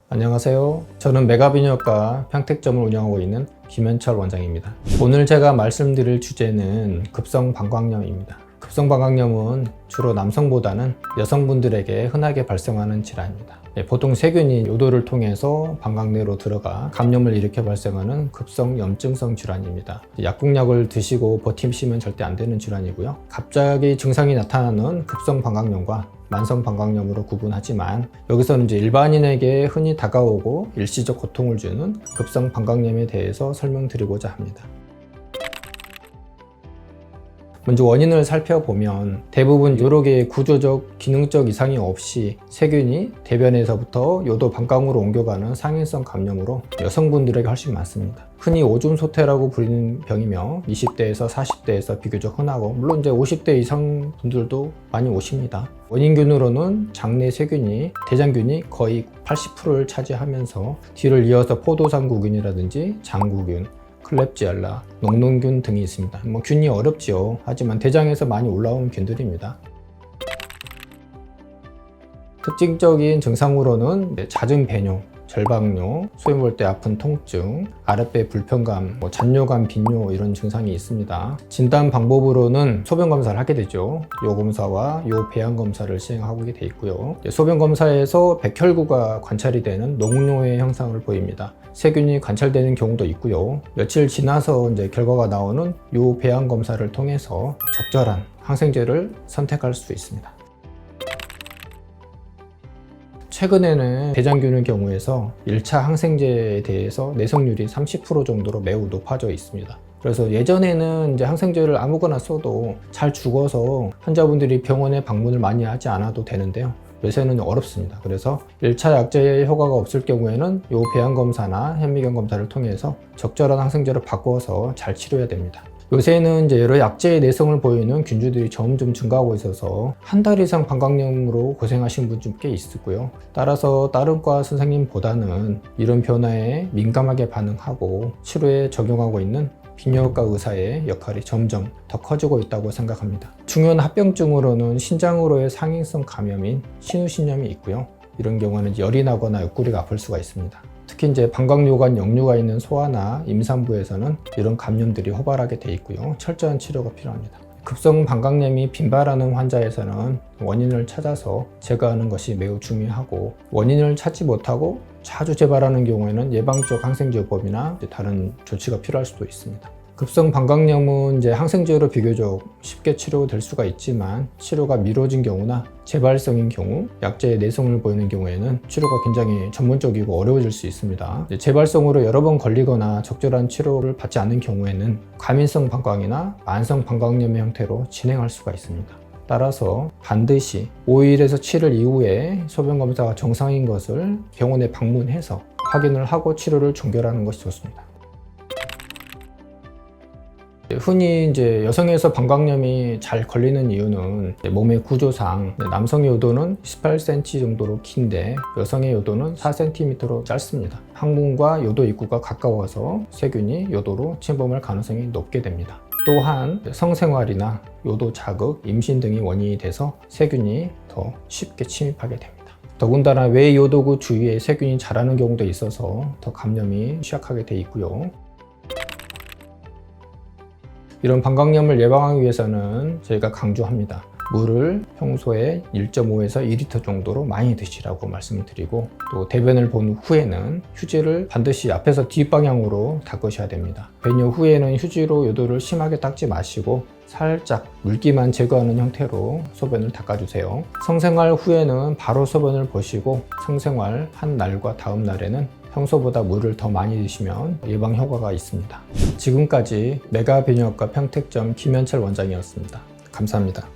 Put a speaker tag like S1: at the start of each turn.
S1: 안녕하세요. 저는 메가비뇨기과 평택점을 운영하고 있는 김현철 원장입니다. 오늘 제가 말씀드릴 주제는 급성방광염입니다. 급성방광염은 주로 남성보다는 여성분들에게 흔하게 발생하는 질환입니다. 보통 세균이 요도를 통해서 방광내로 들어가 감염을 일으켜 발생하는 급성염증성 질환입니다. 약국약을 드시고 버티시면 절대 안 되는 질환이고요. 갑자기 증상이 나타나는 급성방광염과 만성방광염으로 구분하지만, 여기서는 이제 일반인에게 흔히 다가오고 일시적 고통을 주는 급성방광염에 대해서 설명드리고자 합니다. 먼저 원인을 살펴보면 대부분 여러 개의 구조적, 기능적 이상이 없이 세균이 대변에서부터 요도 방광으로 옮겨가는 상인성 감염으로 여성분들에게 훨씬 많습니다. 흔히 오줌 소태라고 부르는 병이며 20대에서 40대에서 비교적 흔하고, 물론 이제 50대 이상 분들도 많이 오십니다. 원인균으로는 장내 세균이, 대장균이 거의 80%를 차지하면서 뒤를 이어서 포도상구균이라든지 장구균, 클렙지알라, 녹농균 등이 있습니다. 균이 어렵지요. 하지만 대장에서 많이 올라오는 균들입니다. 특징적인 증상으로는 잦은 배뇨, 절박뇨, 소위 볼 때 아픈 통증, 아랫배 불편감, 잔뇨감, 빈뇨 이런 증상이 있습니다. 진단 방법으로는 소변 검사를 하게 되죠. 요 검사와 요 배양 검사를 시행하고 돼 있고요. 소변 검사에서 백혈구가 관찰이 되는 녹뇨의 형상을 보입니다. 세균이 관찰되는 경우도 있고요. 며칠 지나서 이제 결과가 나오는 요 배양 검사를 통해서 적절한 항생제를 선택할 수 있습니다. 최근에는 대장균의 경우에서 1차 항생제에 대해서 내성률이 30% 정도로 매우 높아져 있습니다. 그래서 예전에는 이제 항생제를 아무거나 써도 잘 죽어서 환자분들이 병원에 방문을 많이 하지 않아도 되는데요. 요새는 어렵습니다. 그래서 1차 약제의 효과가 없을 경우에는 이 배양검사나 현미경 검사를 통해서 적절한 항생제로 바꿔서 잘 치료해야 됩니다. 요새는 이제 여러 약제의 내성을 보이는 균주들이 점점 증가하고 있어서 한 달 이상 방광염으로 고생하신 분 좀 꽤 있고요. 따라서 다른 과 선생님보다는 이런 변화에 민감하게 반응하고 치료에 적용하고 있는 비뇨기과 의사의 역할이 점점 더 커지고 있다고 생각합니다. 중요한 합병증으로는 신장으로의 상행성 감염인 신우신염이 있고요. 이런 경우는 열이 나거나 옆구리가 아플 수가 있습니다. 특히 이제 방광요관 역류가 있는 소아나 임산부에서는 이런 감염들이 호발하게 돼 있고요. 철저한 치료가 필요합니다. 급성 방광염이 빈발하는 환자에서는 원인을 찾아서 제거하는 것이 매우 중요하고, 원인을 찾지 못하고 자주 재발하는 경우에는 예방적 항생제요법이나 다른 조치가 필요할 수도 있습니다. 급성 방광염은 이제 항생제로 비교적 쉽게 치료될 수가 있지만, 치료가 미뤄진 경우나 재발성인 경우, 약제의 내성을 보이는 경우에는 치료가 굉장히 전문적이고 어려워질 수 있습니다. 재발성으로 여러 번 걸리거나 적절한 치료를 받지 않는 경우에는 과민성 방광이나 만성 방광염의 형태로 진행할 수가 있습니다. 따라서 반드시 5일에서 7일 이후에 소변 검사가 정상인 것을 병원에 방문해서 확인을 하고 치료를 종결하는 것이 좋습니다. 흔히 이제 여성에서 방광염이 잘 걸리는 이유는 몸의 구조상 남성의 요도는 18cm 정도로 긴데 여성의 요도는 4cm로 짧습니다. 항문과 요도 입구가 가까워서 세균이 요도로 침범할 가능성이 높게 됩니다. 또한 성생활이나 요도 자극, 임신 등이 원인이 돼서 세균이 더 쉽게 침입하게 됩니다. 더군다나 외요도구 주위에 세균이 자라는 경우도 있어서 더 감염이 취약하게 돼 있고요. 이런 방광염을 예방하기 위해서는 저희가 강조합니다. 물을 평소에 1.5에서 2리터 정도로 많이 드시라고 말씀을 드리고, 또 대변을 본 후에는 휴지를 반드시 앞에서 뒷방향으로 닦으셔야 됩니다. 배뇨 후에는 휴지로 요도를 심하게 닦지 마시고 살짝 물기만 제거하는 형태로 소변을 닦아주세요. 성생활 후에는 바로 소변을 보시고, 성생활 한 날과 다음 날에는 평소보다 물을 더 많이 드시면 예방 효과가 있습니다. 지금까지 메가비뇨기과 평택점 김현철 원장이었습니다. 감사합니다.